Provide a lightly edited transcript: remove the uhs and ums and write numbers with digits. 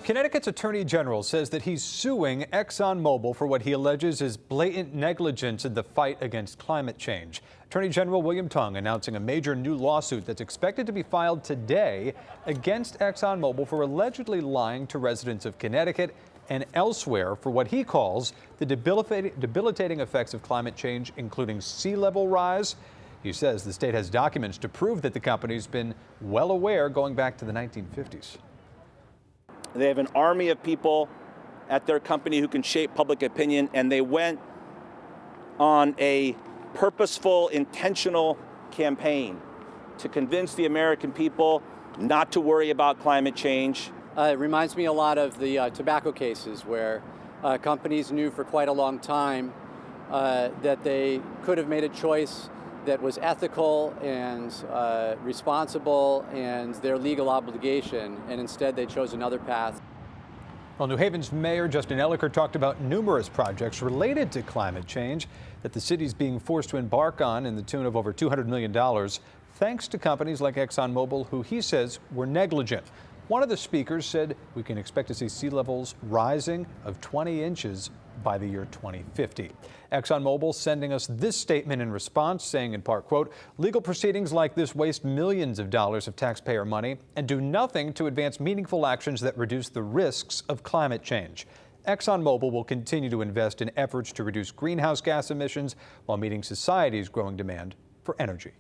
Connecticut's Attorney General says that he's suing ExxonMobil for what he alleges is blatant negligence in the fight against climate change. Attorney General Tong announcing a major new lawsuit that's expected to be filed today against ExxonMobil for allegedly lying to residents of Connecticut and elsewhere for what he calls the debilitating effects of climate change, including sea level rise. He says the state has documents to prove that the company's been well aware going back to the 1950s. They have an army of people at their company who can shape public opinion, and they went on a purposeful, intentional campaign to convince the American people not to worry about climate change. It reminds me a lot of the tobacco cases where companies knew for quite a long time that they could have made a choice that was ethical and responsible and their legal obligation, and instead they chose another path. Well, New Haven's Mayor Justin Elicker talked about numerous projects related to climate change that the city's being forced to embark on in the tune of over $200 million, thanks to companies like ExxonMobil, who he says were negligent. One of the speakers said we can expect to see sea levels rising of 20 inches by the year 2050. ExxonMobil sending us this statement in response, saying in part, quote, legal proceedings like this waste millions of dollars of taxpayer money and do nothing to advance meaningful actions that reduce the risks of climate change. ExxonMobil will continue to invest in efforts to reduce greenhouse gas emissions while meeting society's growing demand for energy.